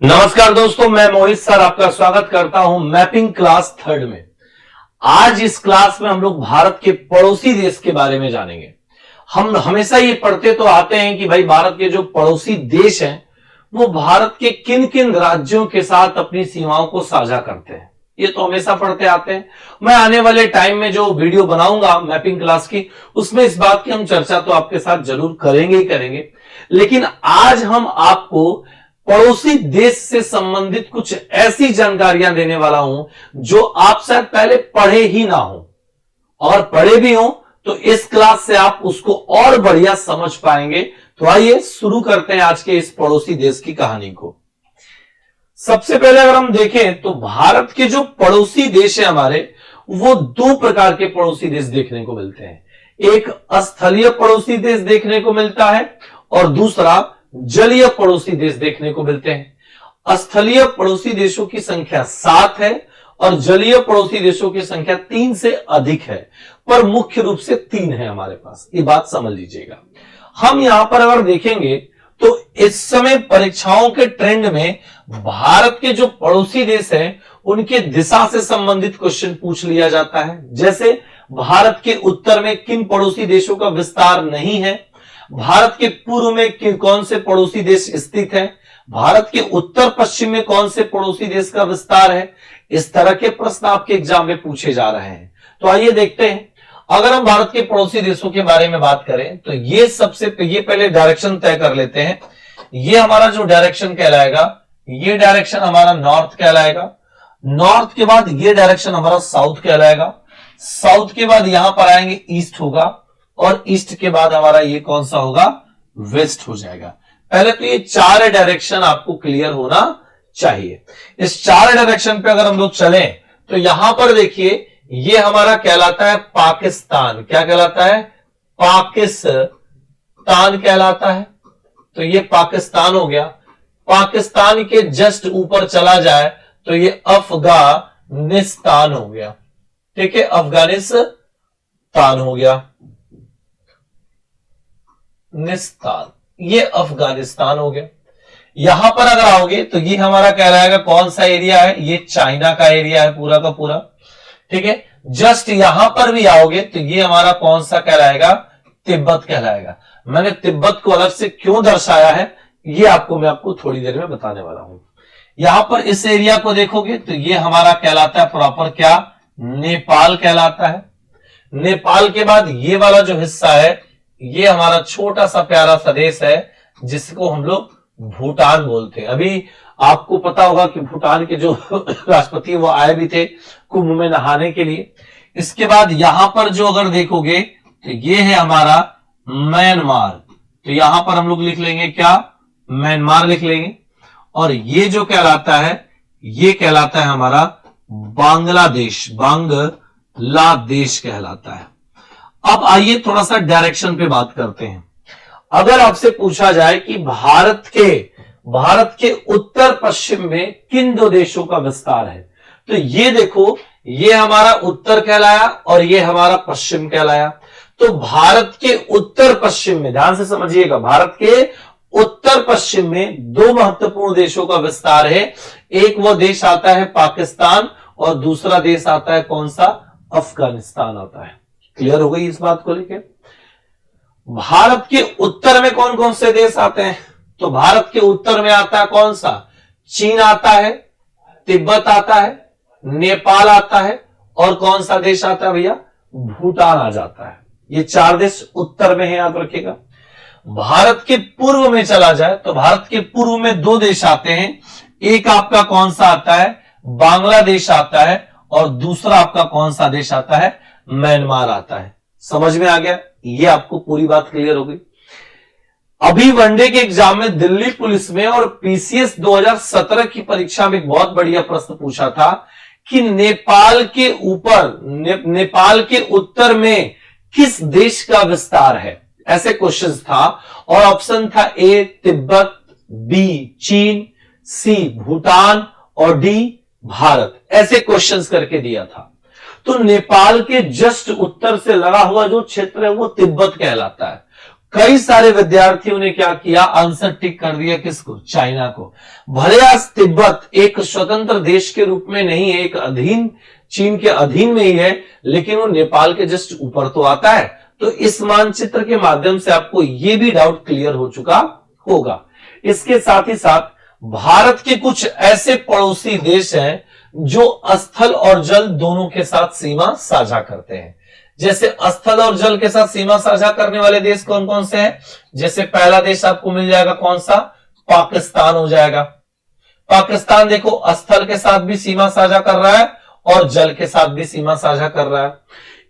नमस्कार दोस्तों, मैं मोहित सर आपका स्वागत करता हूं मैपिंग क्लास थर्ड में। आज इस क्लास में हम लोग भारत के पड़ोसी देश के बारे में जानेंगे। हम हमेशा ये पढ़ते तो आते हैं कि भाई भारत के जो पड़ोसी देश हैं वो भारत के किन किन राज्यों के साथ अपनी सीमाओं को साझा करते हैं, ये तो हमेशा पढ़ते आते हैं। मैं आने वाले टाइम में जो वीडियो बनाऊंगा मैपिंग क्लास की, उसमें इस बात की हम चर्चा तो आपके साथ जरूर करेंगे ही करेंगे। लेकिन आज हम आपको पड़ोसी देश से संबंधित कुछ ऐसी जानकारियां देने वाला हूं जो आप शायद पहले पढ़े ही ना हो, और पढ़े भी हो तो इस क्लास से आप उसको और बढ़िया समझ पाएंगे। तो आइए शुरू करते हैं आज के इस पड़ोसी देश की कहानी को। सबसे पहले अगर हम देखें तो भारत के जो पड़ोसी देश है हमारे, वो दो प्रकार के पड़ोसी देश देखने को मिलते हैं। एक स्थलीय पड़ोसी देश देखने को मिलता है और दूसरा जलीय पड़ोसी देश देखने को मिलते हैं। स्थलीय पड़ोसी देशों की संख्या 7 है और जलीय पड़ोसी देशों की संख्या 3 से अधिक है, पर मुख्य रूप से 3 है हमारे पास। ये बात समझ लीजिएगा। हम यहां पर अगर देखेंगे तो इस समय परीक्षाओं के ट्रेंड में भारत के जो पड़ोसी देश हैं उनके दिशा से संबंधित क्वेश्चन पूछ लिया जाता है। जैसे भारत के उत्तर में किन पड़ोसी देशों का विस्तार नहीं है, भारत के पूर्व में कौन से पड़ोसी देश स्थित है, भारत के उत्तर पश्चिम में कौन से पड़ोसी देश का विस्तार है। इस तरह के प्रश्न आपके एग्जाम में पूछे जा रहे हैं। तो आइए देखते हैं। अगर हम भारत के पड़ोसी देशों के बारे में बात करें तो ये पहले डायरेक्शन तय कर लेते हैं। ये हमारा जो डायरेक्शन कहलाएगा, ये डायरेक्शन हमारा नॉर्थ कहलाएगा। नॉर्थ के बाद ये डायरेक्शन हमारा साउथ कहलाएगा। साउथ के बाद यहां पर आएंगे ईस्ट होगा, और ईस्ट के बाद हमारा ये कौन सा होगा, वेस्ट हो जाएगा। पहले तो ये 4 डायरेक्शन आपको क्लियर होना चाहिए। इस 4 डायरेक्शन पे अगर हम लोग चलें तो यहां पर देखिए, ये हमारा कहलाता है पाकिस्तान। क्या कहलाता है? पाकिस्तान कहलाता है। तो ये पाकिस्तान हो गया। पाकिस्तान के जस्ट ऊपर चला जाए तो ये अफगानिस्तान हो गया। ठीक है, अफगानिस्तान हो गया, निस्तान, ये अफगानिस्तान हो गया। यहां पर अगर आओगे तो ये हमारा कहलाएगा कौन सा एरिया है, ये चाइना का एरिया है पूरा का पूरा। ठीक है, जस्ट यहां पर भी आओगे तो ये हमारा कौन सा कहलाएगा, तिब्बत कहलाएगा। मैंने तिब्बत को अलग से क्यों दर्शाया है ये मैं आपको थोड़ी देर में बताने वाला हूं। यहां पर इस एरिया को देखोगे तो ये हमारा कहलाता है प्रॉपर क्या, नेपाल कहलाता है। नेपाल के बाद ये वाला जो हिस्सा है ये हमारा छोटा सा प्यारा सा देश है जिसको हम लोग भूटान बोलते हैं। अभी आपको पता होगा कि भूटान के जो राष्ट्रपति वो आए भी थे कुंभ में नहाने के लिए। इसके बाद यहां पर जो अगर देखोगे तो ये है हमारा म्यांमार। तो यहां पर हम लोग लिख लेंगे क्या, म्यांमार लिख लेंगे। और ये जो कहलाता है ये कहलाता है हमारा बांग्लादेश, बांग्लादेश कहलाता है। अब आइए थोड़ा सा डायरेक्शन पे बात करते हैं। अगर आपसे पूछा जाए कि भारत के उत्तर पश्चिम में किन दो देशों का विस्तार है, तो ये देखो, ये हमारा उत्तर कहलाया और ये हमारा पश्चिम कहलाया। तो भारत के उत्तर पश्चिम में, ध्यान से समझिएगा, भारत के उत्तर पश्चिम में 2 महत्वपूर्ण देशों का विस्तार है। एक वो देश आता है पाकिस्तान और दूसरा देश आता है कौन सा, अफगानिस्तान आता है। क्लियर हो गई इस बात को लेकर? भारत के उत्तर में कौन कौन से देश आते हैं, तो भारत के उत्तर में आता है कौन सा, चीन आता है, तिब्बत आता है, नेपाल आता है, और कौन सा देश आता है भैया, भूटान आ जाता है। ये 4 देश उत्तर में है, याद रखिएगा। भारत के पूर्व में चला जाए तो भारत के पूर्व में 2 देश आते हैं। एक आपका कौन सा आता है, बांग्लादेश आता है, और दूसरा आपका कौन सा देश आता है, म्यांमार आता है। समझ में आ गया? ये आपको पूरी बात क्लियर हो गई। अभी वनडे के एग्जाम में दिल्ली पुलिस में और पीसीएस 2017 की परीक्षा में एक बहुत बढ़िया प्रश्न पूछा था कि नेपाल के उत्तर में किस देश का विस्तार है, ऐसे क्वेश्चंस था। और ऑप्शन था ए तिब्बत, बी चीन, सी भूटान और डी भारत। ऐसे क्वेश्चंस करके दिया था। तो नेपाल के जस्ट उत्तर से लगा हुआ जो क्षेत्र है वो तिब्बत कहलाता है। कई सारे विद्यार्थियों ने क्या किया, आंसर टिक कर दिया किसको, चाइना को। भले आज तिब्बत एक स्वतंत्र देश के रूप में नहीं है, एक अधीन, चीन के अधीन में ही है, लेकिन वो नेपाल के जस्ट ऊपर तो आता है। तो इस मानचित्र के माध्यम से आपको यह भी डाउट क्लियर हो चुका होगा। इसके साथ ही साथ भारत के कुछ ऐसे पड़ोसी देश हैं जो स्थल और जल दोनों के साथ सीमा साझा करते हैं। जैसे स्थल और जल के साथ सीमा साझा करने वाले देश कौन कौन से हैं? जैसे पहला देश आपको मिल जाएगा कौन सा, पाकिस्तान हो जाएगा। पाकिस्तान देखो स्थल के साथ भी सीमा साझा कर रहा है और जल के साथ भी सीमा साझा कर रहा है।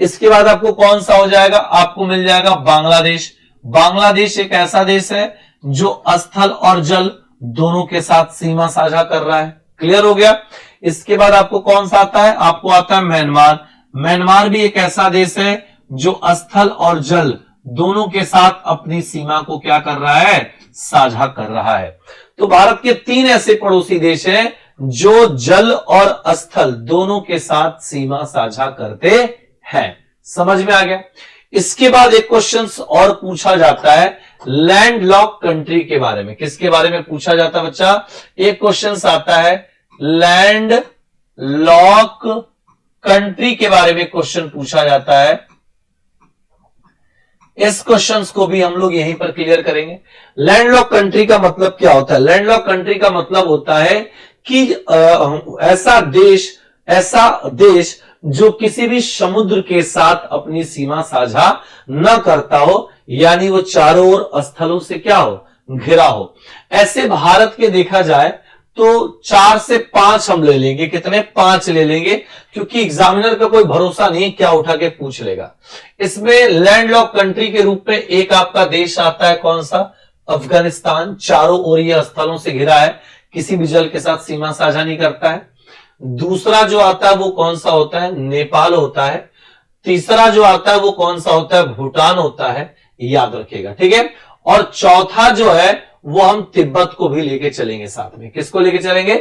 इसके बाद आपको कौन सा हो जाएगा, आपको मिल जाएगा बांग्लादेश। बांग्लादेश एक ऐसा देश है जो स्थल और जल दोनों के साथ सीमा साझा कर रहा है। क्लियर हो गया। इसके बाद आपको कौन सा आता है, आपको आता है म्यांमार। म्यांमार भी एक ऐसा देश है जो स्थल और जल दोनों के साथ अपनी सीमा को क्या कर रहा है, साझा कर रहा है। तो भारत के 3 ऐसे पड़ोसी देश हैं जो जल और स्थल दोनों के साथ सीमा साझा करते हैं। समझ में आ गया। इसके बाद एक क्वेश्चन और पूछा जाता है लैंड लॉक कंट्री के बारे में। किसके बारे में पूछा जाता है बच्चा, एक क्वेश्चन आता है लैंड लॉक कंट्री के बारे में क्वेश्चन पूछा जाता है। इस क्वेश्चंस को भी हम लोग यहीं पर क्लियर करेंगे। लैंडलॉक कंट्री का मतलब क्या होता है? लैंडलॉक कंट्री का मतलब होता है कि ऐसा देश जो किसी भी समुद्र के साथ अपनी सीमा साझा न करता हो, यानी वो चारों ओर स्थलों से क्या हो, घिरा हो। ऐसे भारत के देखा जाए तो 4 से 5 हम ले लेंगे। कितने? 5 ले लेंगे, क्योंकि एग्जामिनर का कोई भरोसा नहीं है क्या उठा के पूछ लेगा। इसमें लैंडलॉक कंट्री के रूप में एक आपका देश आता है कौन सा, अफगानिस्तान। चारों ओर ये स्थलों से घिरा है, किसी भी जल के साथ सीमा साझा नहीं करता है। दूसरा जो आता है वो कौन सा होता है, नेपाल होता है। तीसरा जो आता है वो कौन सा होता है, भूटान होता है। याद रखिएगा, ठीक है। और चौथा जो है वो हम तिब्बत को भी लेके चलेंगे साथ में। किसको लेके चलेंगे?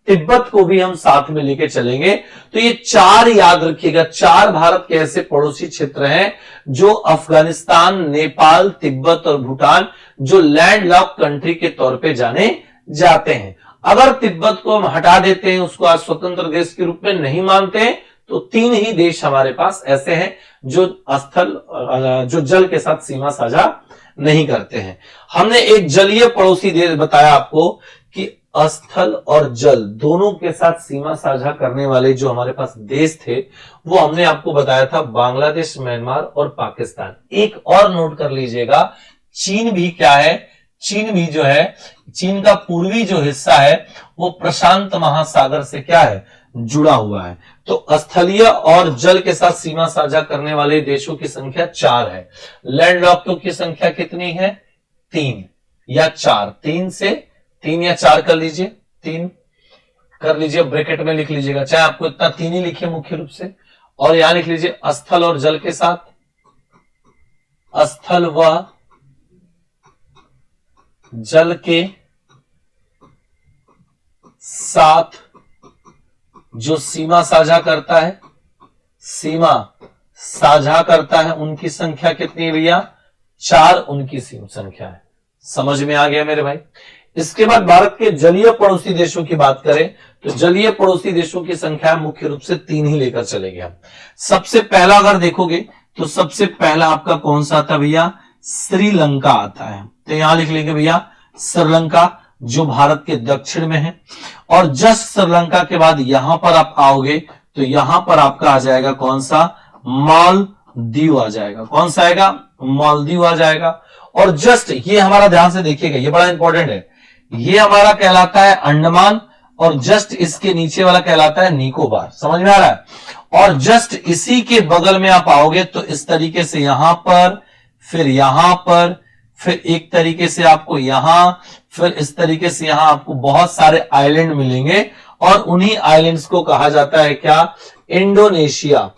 तिब्बत को भी हम साथ में लेके चलेंगे। तो ये 4 याद रखिएगा, 4 भारत के ऐसे पड़ोसी क्षेत्र हैं जो अफगानिस्तान, नेपाल, तिब्बत और भूटान जो लैंडलॉक कंट्री के तौर पे जाने जाते हैं। अगर तिब्बत को हम हटा देते हैं, उसको आज स्वतंत्र देश के रूप में नहीं मानते हैं, तो 3 ही देश हमारे पास ऐसे हैं जो जल के साथ सीमा साझा नहीं करते हैं। हमने एक जलीय पड़ोसी देश बताया आपको कि स्थल और जल दोनों के साथ सीमा साझा करने वाले जो हमारे पास देश थे वो हमने आपको बताया था बांग्लादेश, म्यांमार और पाकिस्तान। एक और नोट कर लीजिएगा, चीन भी क्या है, चीन भी जो है, चीन का पूर्वी जो हिस्सा है वो प्रशांत महासागर से क्या है, जुड़ा हुआ है। तो स्थलीय और जल के साथ सीमा साझा करने वाले देशों की संख्या 4 है। लैंडलॉक्ड की संख्या कितनी है? 3 या 4। 3 या 4 कर लीजिए, 3 कर लीजिए, ब्रैकेट में लिख लीजिएगा, चाहे आपको इतना 3 ही लिखिए मुख्य रूप से। और यहां लिख लीजिए स्थल और जल के साथ, स्थल व जल के साथ जो सीमा साझा करता है, सीमा साझा करता है, उनकी संख्या कितनी है भैया? 4 उनकी संख्या है। समझ में आ गया मेरे भाई। इसके बाद भारत के जलीय पड़ोसी देशों की बात करें तो जलीय पड़ोसी देशों की संख्या मुख्य रूप से 3 ही लेकर चलेंगे हम। सबसे पहला अगर देखोगे तो सबसे पहला आपका कौन सा आता भैया? श्रीलंका आता है। तो यहां लिख लेंगे भैया श्रीलंका, जो भारत के दक्षिण में है। और जस्ट श्रीलंका के बाद यहां पर आप आओगे तो यहां पर आपका आ जाएगा कौन सा? मालदीव आ जाएगा। कौन सा आएगा? मालदीव आ जाएगा। और जस्ट ये हमारा ध्यान से देखिएगा, ये बड़ा इंपॉर्टेंट है, ये हमारा कहलाता है अंडमान और जस्ट इसके नीचे वाला कहलाता है निकोबार। समझ में आ रहा है? और जस्ट इसी के बगल में आप आओगे तो इस तरीके से यहां पर, फिर यहां पर, फिर एक तरीके से आपको यहां, फिर इस तरीके से यहां आपको बहुत सारे आइलैंड मिलेंगे और उन्हीं आइलैंड्स को कहा जाता है क्या? इंडोनेशिया।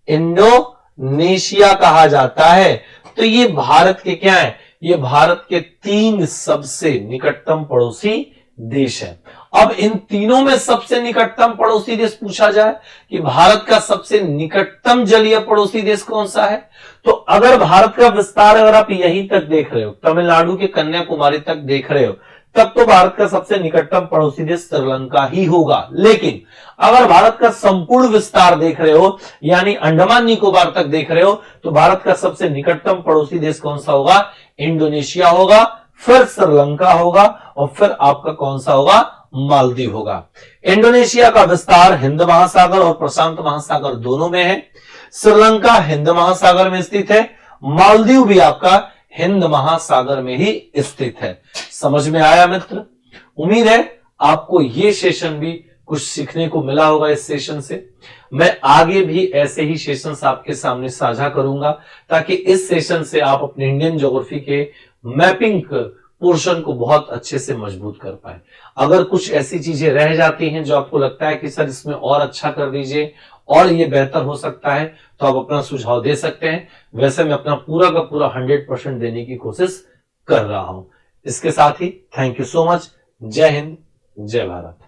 इंडोनेशिया कहा जाता है। तो ये भारत के क्या है? ये भारत के 3 सबसे निकटतम पड़ोसी देश है। अब इन तीनों में सबसे निकटतम पड़ोसी देश पूछा जाए कि भारत का सबसे निकटतम जलीय पड़ोसी देश कौन सा है, तो अगर भारत का विस्तार अगर आप यहीं तक देख रहे हो, तमिलनाडु के कन्याकुमारी तक देख रहे हो, तब तो भारत का सबसे निकटतम पड़ोसी देश श्रीलंका ही होगा। लेकिन अगर भारत का संपूर्ण विस्तार देख रहे हो, यानी अंडमान निकोबार तक देख रहे हो, तो भारत का सबसे निकटतम पड़ोसी देश कौन सा होगा? इंडोनेशिया होगा, फिर श्रीलंका होगा, और फिर आपका कौन सा होगा? मालदीव होगा। इंडोनेशिया का विस्तार हिंद महासागर और प्रशांत महासागर दोनों में है। श्रीलंका हिंद महासागर में स्थित है। मालदीव भी आपका हिंद महासागर में ही स्थित है। समझ में आया मित्र? उम्मीद है आपको ये सेशन भी कुछ सीखने को मिला होगा। इस सेशन से मैं आगे भी ऐसे ही सेशंस आपके सामने साझा करूंगा, ताकि इस सेशन से आप अपने इंडियन ज्योग्राफी के मैपिंग पोर्शन को बहुत अच्छे से मजबूत कर पाए। अगर कुछ ऐसी चीजें रह जाती हैं जो आपको लगता है कि सर इसमें और अच्छा कर दीजिए और ये बेहतर हो सकता है, तो आप अपना सुझाव दे सकते हैं। वैसे मैं अपना पूरा का पूरा 100% देने की कोशिश कर रहा हूं। इसके साथ ही थैंक यू सो मच। जय हिंद, जय भारत।